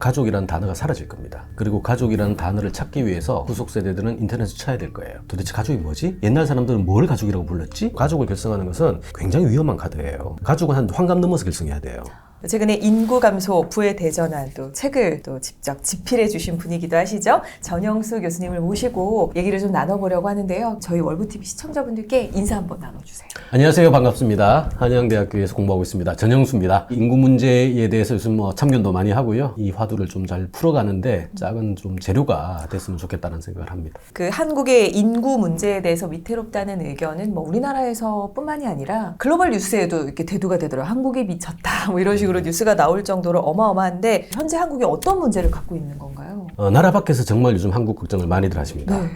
가족이라는 단어가 사라질 겁니다. 그리고 가족이라는 단어를 찾기 위해서 후속 세대들은 인터넷을 쳐야 될 거예요. 도대체 가족이 뭐지? 옛날 사람들은 뭘 가족이라고 불렀지? 가족을 결성하는 것은 굉장히 위험한 카드예요. 가족은 한 환갑 넘어서 결성해야 돼요. 최근에 인구 감소 부의 대전환 또 책을 또 직접 집필해 주신 분이기도 하시죠. 전영수 교수님을 모시고 얘기를 좀 나눠보려고 하는데요. 저희 월브TV 시청자분들께 인사 한번 나눠주세요. 안녕하세요. 반갑습니다. 한양대학교에서 공부하고 있습니다. 전영수입니다. 인구 문제에 대해서 요즘 참견도 많이 하고요. 이 화두를 좀 잘 풀어가는데 작은 좀 재료가 됐으면 좋겠다는 생각을 합니다. 그 한국의 인구 문제에 대해서 위태롭다는 의견은 뭐 우리나라에서뿐만이 아니라 글로벌 뉴스에도 이렇게 대두가 되더라고요. 한국이 미쳤다 뭐 이런 식으로 뉴스가 나올 정도로 어마어마한데 현재 한국이 어떤 문제를 갖고 있는 건가요? 나라 밖에서 정말 요즘 한국 걱정을 많이들 하십니다. 네.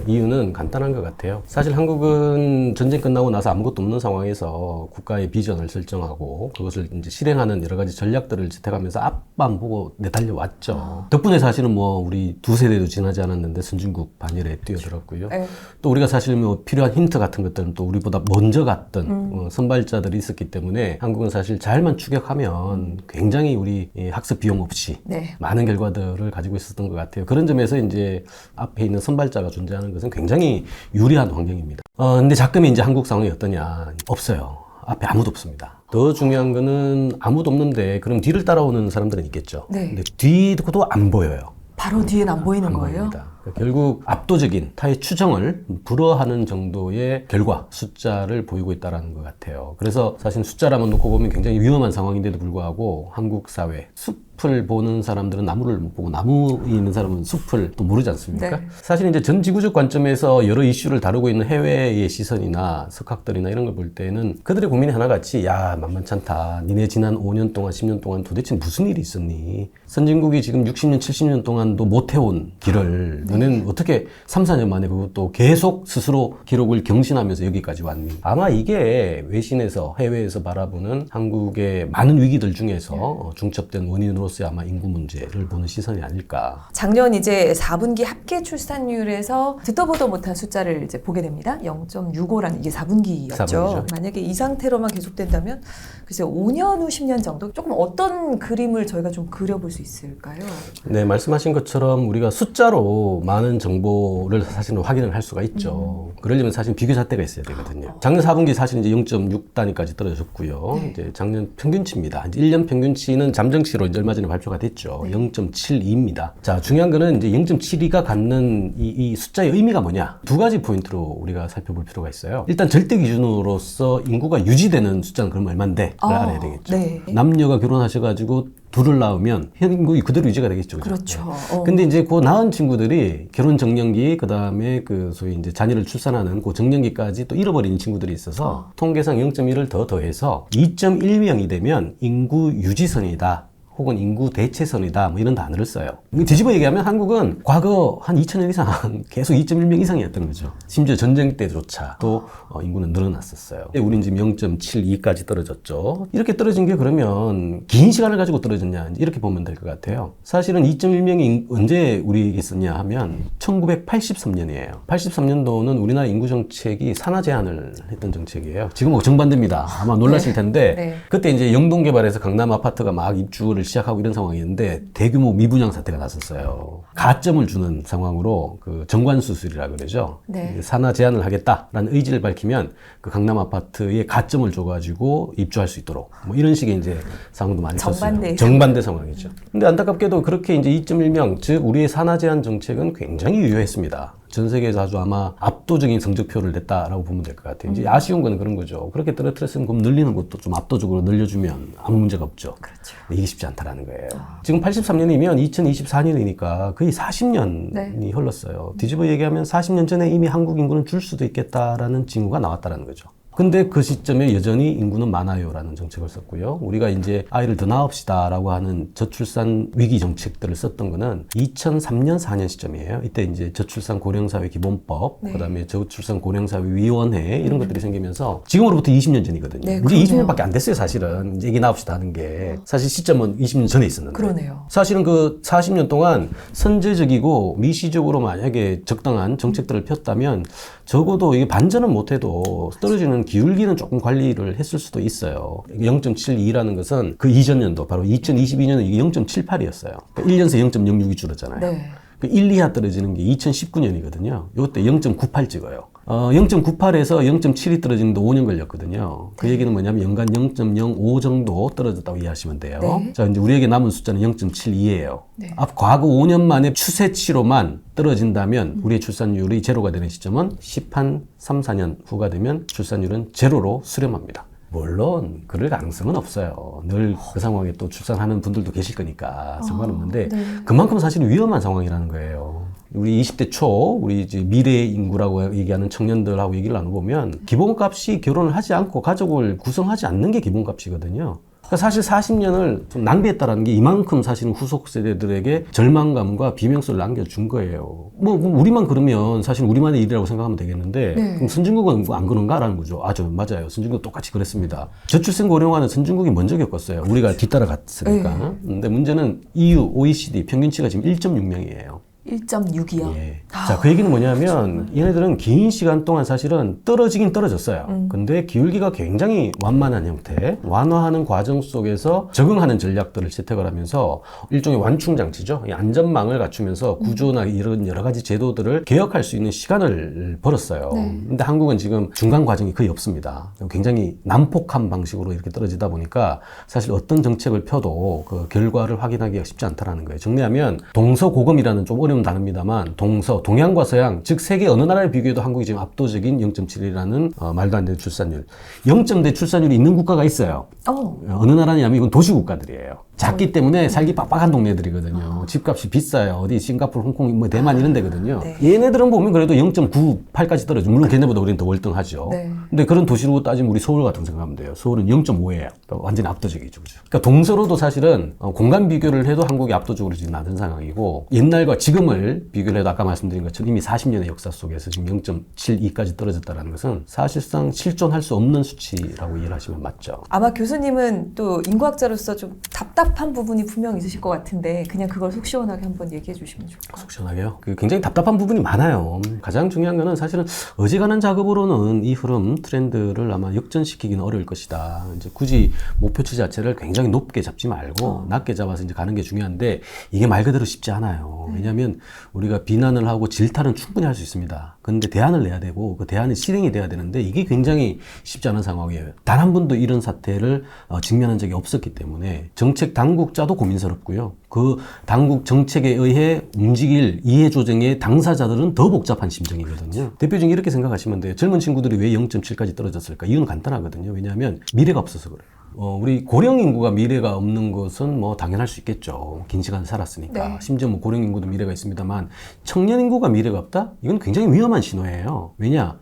이유는 간단한 것 같아요. 사실 한국은 전쟁 끝나고 나서 아무것도 없는 상황에서 국가의 비전을 설정하고 그것을 이제 실행하는 여러 가지 전략들을 채택하면서 앞만 보고 내달려 왔죠. 덕분에 사실은 뭐 우리 두 세대도 지나지 않았는데 선진국 반열에 뛰어들었고요. 네. 또 우리가 사실 뭐 필요한 힌트 같은 것들은 또 우리보다 먼저 갔던 선발자들이 있었기 때문에 한국은 사실 잘만 추격하면 굉장히 우리 학습 비용 없이 네. 많은 결과들을 가지고 있었던 것 같아요. 그런 점에서 이제 앞에 있는 선발자가 존재하는 것은 굉장히 유리한 환경입니다. 근데 가끔 이제 한국 상황이 어떠냐? 없어요. 앞에 아무도 없습니다. 더 중요한 거는 아무도 없는데 그럼 뒤를 따라오는 사람들은 있겠죠. 네. 근데 뒤도 안 보여요. 바로 뒤엔 안 보이는 안 거예요? 보입니다. 결국 압도적인 타의 추정을 불허하는 정도의 결과 숫자를 보이고 있다는 것 같아요. 그래서 사실 숫자라만 놓고 보면 굉장히 위험한 상황인데도 불구하고 한국 사회 숲을 보는 사람들은 나무를 못 보고 나무에 있는 사람은 숲을 또 모르지 않습니까? 네. 사실 이제 전 지구적 관점에서 여러 이슈를 다루고 있는 해외의 시선이나 석학들이나 이런 걸 볼 때는 그들의 고민이 하나같이 야 만만찮다. 니네 지난 5년 동안 10년 동안 도대체 무슨 일이 있었니? 선진국이 지금 60년 70년 동안도 못 해온 길을 너는 어떻게 3, 4년 만에 그것도 계속 스스로 기록을 경신하면서 여기까지 왔니? 아마 이게 외신에서 해외에서 바라보는 한국의 많은 위기들 중에서 중첩된 원인으로서의 아마 인구 문제를 보는 시선이 아닐까. 작년 이제 4분기 합계 출산율에서 듣도 보도 못한 숫자를 이제 보게 됩니다. 0.65라는 이게 4분기였죠. 4분기죠. 만약에 이 상태로만 계속된다면 글쎄요 5년 후 10년 정도 조금 어떤 그림을 저희가 좀 그려볼 수 있을까요? 네, 말씀하신 것처럼 우리가 숫자로 많은 정보를 사실은 확인을 할 수가 있죠. 그러려면 사실 비교 잣대가 있어야 되거든요. 작년 4분기 사실 이제 0.6단위까지 떨어졌고요. 네. 이제 작년 평균치입니다. 이제 1년 평균치는 잠정치로 이제 얼마 전에 발표가 됐죠. 0.72입니다. 자, 중요한 거는 이제 0.72가 갖는 이 숫자의 의미가 뭐냐? 두 가지 포인트로 우리가 살펴볼 필요가 있어요. 일단 절대 기준으로서 인구가 유지되는 숫자는 그럼 얼만데? 를 알아야 되겠죠. 네. 남녀가 결혼하셔가지고 둘을 낳으면 현인국이 그대로 유지가 되겠죠. 그렇죠. 근데 이제 그 낳은 친구들이 결혼 정년기, 그 다음에 그 소위 이제 자녀를 출산하는 그 정년기까지 또 잃어버린 친구들이 있어서 통계상 0.1을 더 더해서 2.1명이 되면 인구 유지선이다. 혹은 인구 대체선이다 뭐 이런 단어를 써요. 뒤집어 얘기하면 한국은 과거 한 2000년 이상 계속 2.1명 이상이었던 거죠. 심지어 전쟁 때조차 또 인구는 늘어났었어요. 우리는 지금 0.72까지 떨어졌죠. 이렇게 떨어진 게 그러면 긴 시간을 가지고 떨어졌냐 이렇게 보면 될 것 같아요. 사실은 2.1명이 언제 우리에게 있었냐 하면 1983년이에요. 83년도는 우리나라 인구 정책이 산하 제한을 했던 정책이에요. 지금 뭐 정반대입니다. 아마 놀라실 텐데 네. 그때 이제 영동 개발에서 강남 아파트가 막 입주를 시작하고 이런 상황이었는데 대규모 미분양 사태가 났었어요. 가점을 주는 상황으로 그 정관 수술이라 그러죠. 네. 산하 제한을 하겠다라는 의지를 밝히면 그 강남 아파트에 가점을 줘가지고 입주할 수 있도록 뭐 이런 식의 이제 상황도 많이 있었어요. 정반대 상황이죠. 근데 안타깝게도 그렇게 이제 2.1명 즉 우리의 산하 제한 정책은 굉장히 유효했습니다. 전 세계에서 아주 아마 압도적인 성적표를 냈다라고 보면 될 것 같아요. 이제 아쉬운 건 그런 거죠. 그렇게 떨어뜨렸으면 그럼 늘리는 것도 좀 압도적으로 늘려주면 아무 문제가 없죠. 그렇죠. 이게 쉽지 않다라는 거예요. 지금 83년이면 2024년이니까 거의 40년이 네. 흘렀어요. 뒤집어 얘기하면 40년 전에 이미 한국 인구는 줄 수도 있겠다라는 징후가 나왔다는 거죠. 근데 그 시점에 여전히 인구는 많아요라는 정책을 썼고요. 우리가 이제 아이를 더 낳읍시다라고 하는 저출산 위기 정책들을 썼던 거는 2003년 4년 시점이에요. 이때 이제 저출산 고령사회 기본법, 네. 그다음에 저출산 고령사회 위원회 이런 것들이 생기면서 지금으로부터 20년 전이거든요. 네, 이제 그러네요. 20년밖에 안 됐어요, 사실은. 이제 애기 낳읍시다 하는 게. 사실 시점은 20년 전에 있었는데. 그러네요. 사실은 그 40년 동안 선제적이고 미시적으로 만약에 적당한 정책들을 폈다면 적어도 이게 반전은 못해도 떨어지는 그냥 기울기는 조금 관리를 했을 수도 있어요. 0.72라는 것은 그 이전 연도 바로 2022년에 이게 0.78이었어요. 그러니까 1년새 0.06이 줄었잖아요. 네. 그 1, 2하 떨어지는 게 2019년이거든요. 이때 0.98 찍어요. 0.98에서 0.7이 떨어지는데 5년 걸렸거든요. 그 얘기는 뭐냐면 연간 0.05 정도 떨어졌다고 이해하시면 돼요. 네. 자, 이제 우리에게 남은 숫자는 0.72예요. 네. 앞 과거 5년 만에 추세치로만 떨어진다면 우리의 출산율이 제로가 되는 시점은 10한 3, 4년 후가 되면 출산율은 제로로 수렴합니다. 물론 그럴 가능성은 없어요. 늘 그 상황에 또 출산하는 분들도 계실 거니까 상관없는데 네. 그만큼 사실 위험한 상황이라는 거예요. 우리 20대 초 우리 이제 미래 인구라고 얘기하는 청년들하고 얘기를 나눠보면 기본값이 결혼을 하지 않고 가족을 구성하지 않는 게 기본값이거든요. 그러니까 사실 40년을 좀 낭비했다라는 게 이만큼 사실은 후속 세대들에게 절망감과 비명소리를 남겨준 거예요. 뭐 우리만 그러면 사실 우리만의 일이라고 생각하면 되겠는데 네. 그럼 선진국은 안 그런가라는 거죠. 저 맞아요. 선진국도 똑같이 그랬습니다. 저출생 고령화는 선진국이 먼저 겪었어요. 우리가 뒤따라갔으니까. 네. 근데 문제는 EU, OECD 평균치가 지금 1.6명이에요. 1.6이요. 예. 자, 그 얘기는 뭐냐면 얘네들은 긴 시간 동안 사실은 떨어지긴 떨어졌어요. 근데 기울기가 굉장히 완만한 형태, 완화하는 과정 속에서 적응하는 전략들을 채택을 하면서 일종의 완충 장치죠. 이 안전망을 갖추면서 구조나 이런 여러 가지 제도들을 개혁할 수 있는 시간을 벌었어요. 근데 한국은 지금 중간 과정이 거의 없습니다. 굉장히 난폭한 방식으로 이렇게 떨어지다 보니까 사실 어떤 정책을 펴도 그 결과를 확인하기가 쉽지 않다라는 거예요. 정리하면 동서고금이라는 좀 어려운 단어입니다만 동양과 서양, 즉 세계 어느 나라에 비교해도 한국이 지금 압도적인 0.7이라는 말도 안 되는 출산율. 0점대 출산율이 있는 국가가 있어요. 어느 나라냐면 이건 도시국가들이에요. 작기 때문에 살기 빡빡한 동네들이거든요. 집값이 비싸요. 어디 싱가포르, 홍콩, 뭐 대만 이런 데거든요. 네. 얘네들은 보면 그래도 0.98까지 떨어져. 물론 걔네보다 우리는 더 월등하죠. 네. 근데 그런 도시로 따지면 우리 서울 같은 거 생각하면 돼요. 서울은 0.5예요. 완전히 압도적이죠. 그죠? 그러니까 동서로도 사실은 공간 비교를 해도 한국이 압도적으로 지금 낮은 상황이고 옛날과 지금을 비교를 해도 아까 말씀드린 것처럼 이미 40년의 역사 속에서 지금 0.72까지 떨어졌다는 것은 사실상 실존할 수 없는 수치라고 이해를 하시면 맞죠. 아마 교수님은 또 인구학자로서 좀 답답한 부분이 분명 있으실 것 같은데 그냥 그걸 속 시원하게 한번 얘기해 주시면 좋을 것 같아요. 속 시원하게요. 굉장히 답답한 부분이 많아요. 가장 중요한 거는 사실은 어지간한 작업으로는 이 흐름, 트렌드를 아마 역전시키기는 어려울 것이다. 이제 굳이 목표치 자체를 굉장히 높게 잡지 말고 낮게 잡아서 이제 가는 게 중요한데 이게 말 그대로 쉽지 않아요. 왜냐하면 우리가 비난을 하고 질타는 충분히 할 수 있습니다. 그런데 대안을 내야 되고 그 대안이 실행이 돼야 되는데 이게 굉장히 쉽지 않은 상황이에요. 단 한 번도 이런 사태를 직면한 적이 없었기 때문에 정책 당국자도 고민스럽고요. 그 당국 정책에 의해 움직일 이해조정의 당사자들은 더 복잡한 심정이거든요. 대표적으로 이렇게 생각하시면 돼요. 젊은 친구들이 왜 0.7까지 떨어졌을까? 이유는 간단하거든요. 왜냐하면 미래가 없어서 그래요. 우리 고령 인구가 미래가 없는 것은 뭐 당연할 수 있겠죠. 긴 시간 살았으니까. 네. 심지어 뭐 고령 인구도 미래가 있습니다만 청년 인구가 미래가 없다? 이건 굉장히 위험한 신호예요. 왜냐?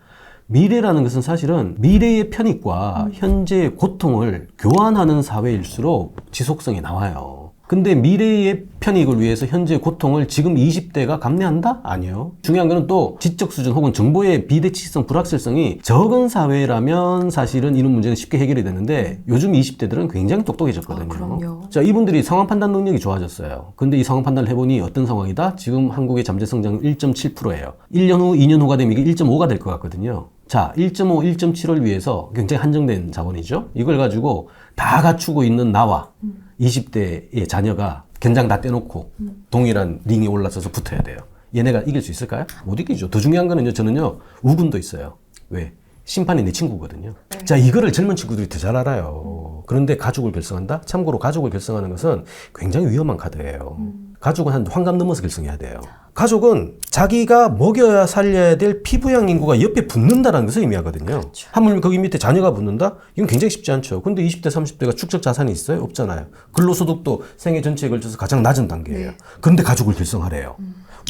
미래라는 것은 사실은 미래의 편익과 현재의 고통을 교환하는 사회일수록 지속성이 나와요. 근데 미래의 편익을 위해서 현재의 고통을 지금 20대가 감내한다? 아니요. 중요한 거는 또 지적 수준 혹은 정보의 비대칭성, 불확실성이 적은 사회라면 사실은 이런 문제는 쉽게 해결이 되는데 요즘 20대들은 굉장히 똑똑해졌거든요. 그럼요. 자, 이분들이 상황 판단 능력이 좋아졌어요. 근데 이 상황 판단을 해보니 어떤 상황이다? 지금 한국의 잠재 성장은 1.7%예요. 1년 후, 2년 후가 되면 이게 1.5가 될 것 같거든요. 자, 1.5, 1.7을 위해서 굉장히 한정된 자본이죠. 이걸 가지고 다 갖추고 있는 나와 20대의 자녀가 견장 다 떼놓고 동일한 링에 올라서서 붙어야 돼요. 얘네가 이길 수 있을까요? 못 이기죠. 더 중요한 거는요, 저는요, 우군도 있어요. 왜? 심판이 내 친구거든요. 자, 이거를 젊은 친구들이 더 잘 알아요. 그런데 가족을 결성한다? 참고로 가족을 결성하는 것은 굉장히 위험한 카드예요. 가족은 한 환갑 넘어서 결성해야 돼요. 가족은 자기가 먹여야 살려야 될 피부양 인구가 옆에 붙는다는 것을 의미하거든요. 그렇죠. 하물며 거기 밑에 자녀가 붙는다? 이건 굉장히 쉽지 않죠. 근데 20대, 30대가 축적 자산이 있어요? 없잖아요. 근로소득도 생애 전체에 걸쳐서 가장 낮은 단계예요. 그런데 가족을 결성하래요.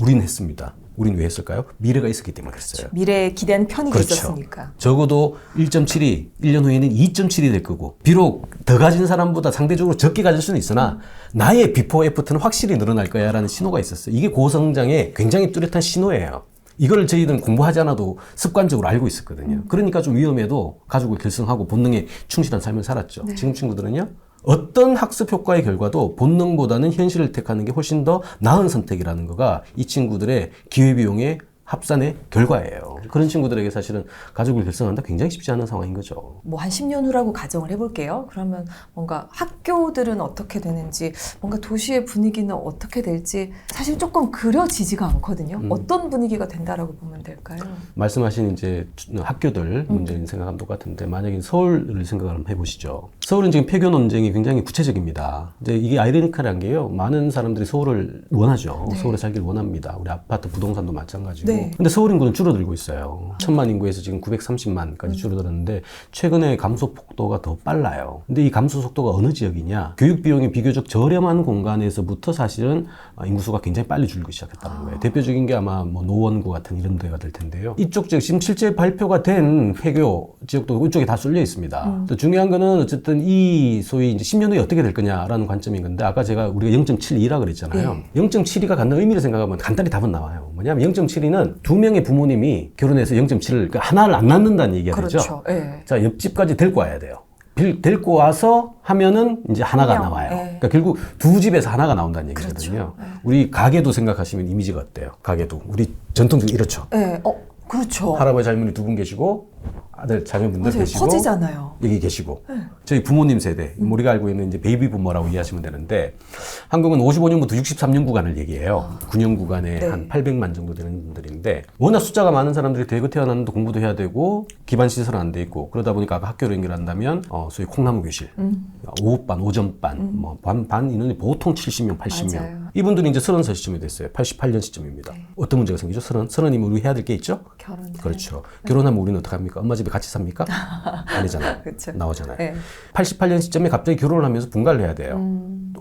우리는 했습니다. 우리는 왜 했을까요? 미래가 있었기 때문에 그랬어요. 미래에 기대한 편익이 그렇죠. 있었으니까. 적어도 1.7이 1년 후에는 2.7이 될 거고 비록 더 가진 사람보다 상대적으로 적게 가질 수는 있으나 나의 비포 애프터는 확실히 늘어날 거야 라는 신호가 있었어요. 이게 고성장의 굉장히 뚜렷한 신호예요. 이걸 저희들은 공부하지 않아도 습관적으로 알고 있었거든요. 그러니까 좀 위험해도 가족을 결성하고 본능에 충실한 삶을 살았죠. 지금 친구들은요. 어떤 학습 효과의 결과도 본능보다는 현실을 택하는 게 훨씬 더 나은 선택이라는 거가 이 친구들의 기회비용의 합산의 결과예요. 그런 친구들에게 사실은 가족을 결성한다 굉장히 쉽지 않은 상황인 거죠. 뭐 한 10년 후라고 가정을 해볼게요. 그러면 뭔가 학교들은 어떻게 되는지, 뭔가 도시의 분위기는 어떻게 될지 사실 조금 그려지지가 않거든요. 어떤 분위기가 된다라고 보면 될까요? 말씀하신 이제 학교들 문제는 생각하면 똑같은데 만약에 서울을 생각을 한번 해보시죠. 서울은 지금 폐교 논쟁이 굉장히 구체적입니다. 이제 이게 아이러니컬한 게요. 많은 사람들이 서울을 원하죠. 네. 서울에 살기를 원합니다. 우리 아파트 부동산도 마찬가지고. 네. 근데 서울 인구는 줄어들고 있어요. 1000만 인구에서 지금 930만까지 줄어들었는데 최근에 감소 폭도가 더 빨라요. 근데 이 감소 속도가 어느 지역이냐? 교육 비용이 비교적 저렴한 공간에서부터 사실은 인구수가 굉장히 빨리 줄기 시작했다는 거예요. 대표적인 게 아마 뭐 노원구 같은 이런 데가 될 텐데요. 이쪽 지역 지금 실제 발표가 된 폐교 지역도 이쪽에 다 쏠려 있습니다. 또 중요한 거는 어쨌든 이 소위 이제 10년 후에 어떻게 될 거냐라는 관점인 건데 아까 제가 우리가 0.72라 그랬잖아요. 0.72가 갖는 의미를 생각하면 간단히 답은 나와요. 뭐냐면 0.72는 두 명의 부모님이 결혼해서 0.7을 그러니까 하나를 안 낳는다는 얘기가 그렇죠. 되죠. 네. 자, 옆집까지 데리고 와야 돼요. 데리고 와서 하면은 이제 하나가 명, 나와요. 예. 그러니까 결국 두 집에서 하나가 나온다는 얘기거든요. 그렇죠. 예. 우리 가게도 생각하시면 이미지가 어때요? 가게도. 우리 전통적으로 이렇죠. 네. 그렇죠. 할아버지 할머니 두 분 계시고 아들 자녀분들 맞아요. 계시고 퍼지잖아요. 여기 계시고 저희 부모님 세대 우리가 알고 있는 이제 베이비 부머라고 이해하시면 되는데 한국은 55년부터 63년 구간을 얘기해요. 9년 구간에 네. 한 800만 정도 되는 분들인데 워낙 숫자가 많은 사람들이 대거 태어났는데 공부도 해야 되고 기반 시설은 안 돼 있고 그러다 보니까 아까 학교로 연결한다면 소위 콩나무 교실, 오후반, 오전반, 뭐 반 인원이 보통 70명, 80명. 맞아요. 이분들이 이제 30살 시점이 됐어요. 88년 시점입니다. 네. 어떤 문제가 생기죠? 30이면 우리 해야 될 게 있죠? 결혼. 그렇죠. 결혼하면 우리는 어떻게 합니까? 엄마 집에 같이 삽니까? 아니잖아요. 그렇죠. 나오잖아요. 네. 88년 시점에 갑자기 결혼을 하면서 분가를 해야 돼요.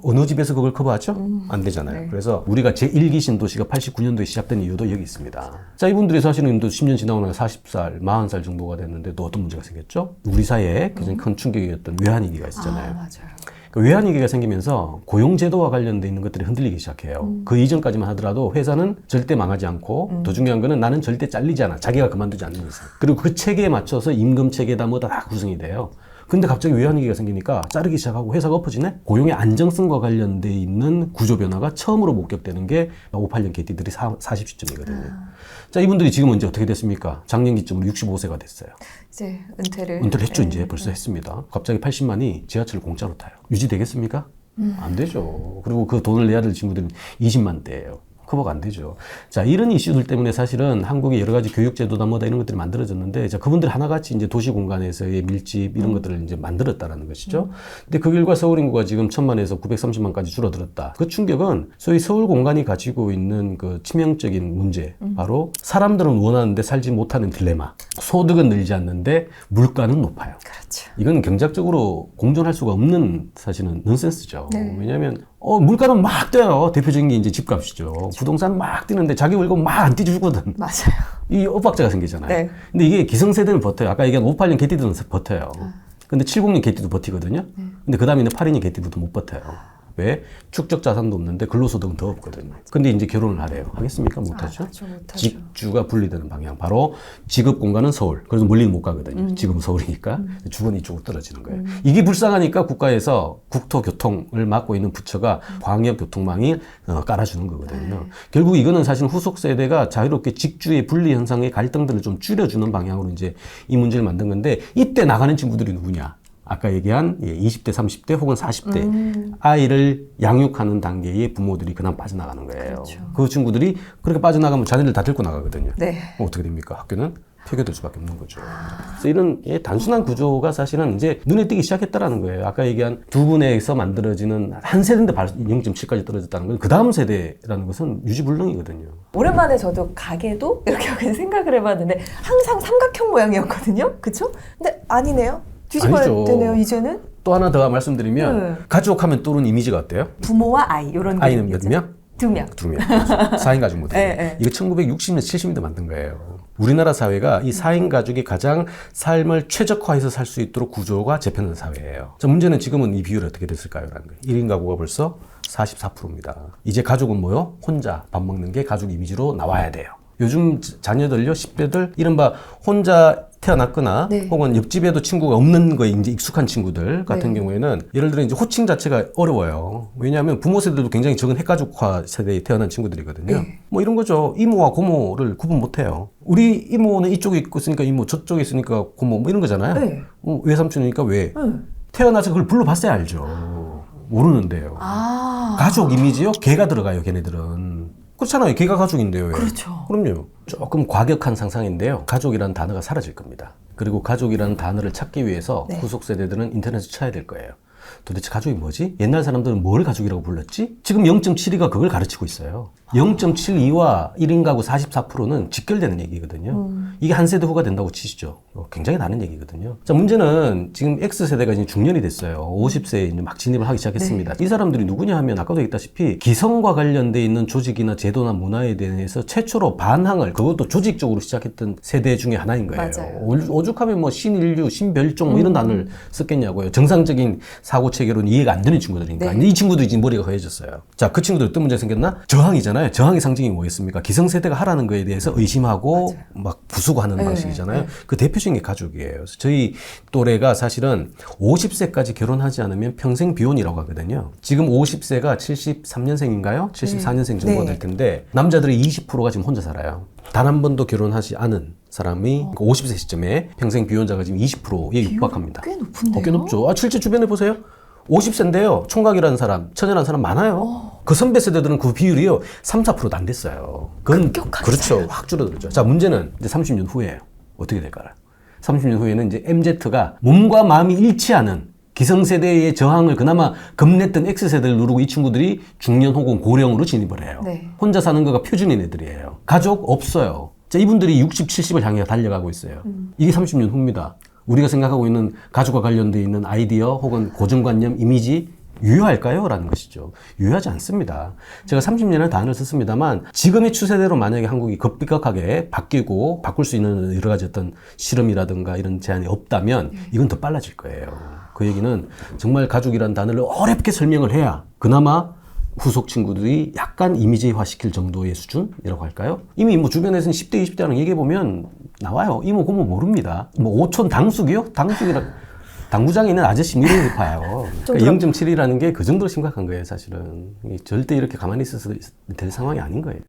어느 집에서 그걸 커버하죠? 안 되잖아요. 네. 그래서 우리가 제1기 신도시가 89년도에 시작된 이유도 여기 있습니다. 자, 이분들이 사실은 또 10년 지나고 나서 40살, 40살 정도가 됐는데 또 어떤 문제가 생겼죠? 우리 사회에 굉장히 큰 충격이었던 외환위기가 있었잖아요. 맞아요. 그 외환위기가 생기면서 고용제도와 관련돼 있는 것들이 흔들리기 시작해요. 그 이전까지만 하더라도 회사는 절대 망하지 않고 더 중요한 거는 나는 절대 잘리지 않아. 자기가 그만두지 않는 이상. 그리고 그 체계에 맞춰서 임금 체계다 뭐다 다 구성이 돼요. 근데 갑자기 외환위기가 생기니까 자르기 시작하고 회사가 엎어지네? 고용의 안정성과 관련돼 있는 구조 변화가 처음으로 목격되는 게 58년 개띠들이 40시점이거든요. 자, 이분들이 지금은 이제 어떻게 됐습니까? 작년 기점으로 65세가 됐어요. 이제 은퇴를 했죠. 네. 이제 벌써 했습니다. 갑자기 80만이 지하철을 공짜로 타요. 유지되겠습니까? 안 되죠. 그리고 그 돈을 내야 될 친구들은 20만 대예요. 커버가 안 되죠. 자, 이런 이슈들 때문에 사실은 한국의 여러 가지 교육제도다 뭐다 이런 것들이 만들어졌는데, 자, 그분들 하나같이 이제 도시 공간에서의 밀집 이런 것들을 이제 만들었다라는 것이죠. 근데 그 결과 서울 인구가 지금 1000만에서 930만까지 줄어들었다. 그 충격은 소위 서울 공간이 가지고 있는 그 치명적인 문제, 바로 사람들은 원하는데 살지 못하는 딜레마. 소득은 늘지 않는데 물가는 높아요. 그렇죠. 이건 경제적으로 공존할 수가 없는 사실은 넌센스죠. 네. 왜냐하면 물가는 막 뛰어요. 대표적인 게 이제 집값이죠. 부동산 막 뛰는데 자기 월급 막 안 뛰주거든. 맞아요. 이 엇박자가 생기잖아요. 네. 근데 이게 기성세대는 버텨요. 아까 얘기한 58년 개띠들은 버텨요. 근데 70년 개띠도 버티거든요. 근데 그 다음에 있는 82년 개띠들도 못 버텨요. 왜? 축적 자산도 없는데 근로소득은 더 없거든요. 근데 이제 결혼을 하래요. 하겠습니까? 못하죠. 그렇죠. 못하죠. 직주가 분리되는 방향. 바로 직업 공간은 서울. 그래서 멀리는 못 가거든요. 지금 서울이니까. 주거는 이쪽으로 떨어지는 거예요. 이게 불쌍하니까 국가에서 국토교통을 맡고 있는 부처가 광역교통망이 깔아주는 거거든요. 결국 이거는 사실 후속 세대가 자유롭게 직주의 분리 현상의 갈등들을 좀 줄여주는 방향으로 이제 이 문제를 만든 건데 이때 나가는 친구들이 누구냐? 아까 얘기한 20대, 30대 혹은 40대 아이를 양육하는 단계의 부모들이 그냥 빠져나가는 거예요. 그렇죠. 그 친구들이 그렇게 빠져나가면 자녀들 다 데리고 나가거든요. 네. 그럼 어떻게 됩니까? 학교는 폐교될 수밖에 없는 거죠. 그래서 이런 단순한 구조가 사실은 이제 눈에 띄기 시작했다라는 거예요. 아까 얘기한 두 분에서 만들어지는 한 세대인데 0.7까지 떨어졌다는 건 그 다음 세대라는 것은 유지불능이거든요. 오랜만에 저도 가게도 이렇게 생각을 해봤는데 항상 삼각형 모양이었거든요. 그쵸? 근데 아니네요. 뒤집어야 아니죠. 되네요, 이제는. 또 하나 더 말씀드리면 가족하면 떠오르는 이미지가 어때요? 부모와 아이, 이런 아이는 몇 명? 2명. 2명. 4인 가족 모델. 네. 이거 1960년, 70년대 만든 거예요. 우리나라 사회가 이 4인 가족이 가장 삶을 최적화해서 살 수 있도록 구조가 재편된 사회예요. 자, 문제는 지금은 이 비율이 어떻게 됐을까요? 라는 거예요. 1인 가구가 벌써 44%입니다. 이제 가족은 뭐요? 혼자 밥 먹는 게 가족 이미지로 나와야 돼요. 요즘 자녀들요, 10대들, 이른바 혼자 태어났거나 네. 혹은 옆집에도 친구가 없는 거에 이제 익숙한 친구들 같은 네. 경우에는 예를 들어 이제 호칭 자체가 어려워요. 왜냐하면 부모 세대도 굉장히 적은 핵가족화 세대에 태어난 친구들이거든요. 네. 뭐 이런 거죠. 이모와 고모를 구분 못 해요. 우리 이모는 이쪽에 있으니까 이모, 저쪽에 있으니까 고모 뭐 이런 거잖아요. 네. 외삼촌이니까 왜? 네. 태어나서 그걸 불러봤어야 알죠. 모르는데요. 아. 가족 이미지요? 개가 들어가요, 걔네들은. 그렇잖아요. 개가 가족인데요. 왜? 그렇죠. 그럼요. 조금 과격한 상상인데요. 가족이라는 단어가 사라질 겁니다. 그리고 가족이라는 단어를 찾기 위해서 네. 후속 세대들은 인터넷을 쳐야 될 거예요. 도대체 가족이 뭐지? 옛날 사람들은 뭘 가족이라고 불렀지? 지금 0.72가 그걸 가르치고 있어요. 0.72와 1인 가구 44%는 직결되는 얘기거든요. 이게 한 세대 후가 된다고 치시죠. 굉장히 다른 얘기거든요. 자, 문제는 지금 X세대가 이제 중년이 됐어요. 50세에 이제 막 진입을 하기 시작했습니다. 이 사람들이 누구냐 하면 아까도 얘기했다시피 기성과 관련돼 있는 조직이나 제도나 문화에 대해서 최초로 반항을, 그것도 조직적으로 시작했던 세대 중에 하나인 거예요. 맞아요. 오죽하면 뭐 신인류, 신별종 뭐 이런 단어를 썼겠냐고요. 정상적인 사고 체계로는 이해가 안 되는 친구들이니까. 네. 이 친구들이 지금 머리가 허해졌어요. 자, 그 친구들 어떤 문제가 생겼나? 저항이잖아요. 저항의 상징이 뭐였습니까? 기성세대가 하라는 거에 대해서 의심하고 맞아요. 막 부수고 하는 네, 방식이잖아요. 네. 그 대표적인 게 가족이에요. 그래서 저희 또래가 사실은 50세까지 결혼하지 않으면 평생 비혼이라고 하거든요. 지금 50세가 73년생인가요? 74년생 정도가 네. 될 텐데 남자들의 20%가 지금 혼자 살아요. 단 한 번도 결혼하지 않은 사람이 50세 시점에 평생 비혼자가 지금 20%에 육박합니다. 꽤 높은데요? 꽤 높죠. 실제 주변에 보세요. 50세인데요. 총각이라는 사람, 처녀라는 사람 많아요. 그 선배 세대들은 그 비율이요. 3, 4%도 안 됐어요. 그건 급격하게 그렇죠. 확 줄어들죠. 자, 문제는 이제 30년 후에요. 어떻게 될까요? 30년 후에는 이제 MZ가 몸과 마음이 일치하는 기성세대의 저항을 그나마 겁냈던 X세대를 누르고 이 친구들이 중년 혹은 고령으로 진입을 해요. 네. 혼자 사는 거가 표준인 애들이에요. 가족 없어요. 자, 이분들이 60, 70을 향해 달려가고 있어요. 이게 30년 후입니다. 우리가 생각하고 있는 가족과 관련되어 있는 아이디어 혹은 고정관념, 이미지 유효할까요? 라는 것이죠. 유효하지 않습니다. 제가 30년의 단어를 썼습니다만 지금의 추세대로 만약에 한국이 급격하게 바뀌고 바꿀 수 있는 여러 가지 어떤 실험이라든가 이런 제안이 없다면 이건 더 빨라질 거예요. 그 얘기는 정말 가족이라는 단어를 어렵게 설명을 해야 그나마 후속 친구들이 약간 이미지화 시킬 정도의 수준이라고 할까요? 이미 뭐 주변에서는 10대, 20대랑 얘기해보면 나와요. 이모, 고모 모릅니다. 뭐 오촌 당숙이요? 당구장에 있는 아저씨 뭐 이런 거 봐요. 그러니까 0.7이라는 게 그 정도로 심각한 거예요, 사실은. 절대 이렇게 가만히 있어서 될 상황이 아닌 거예요.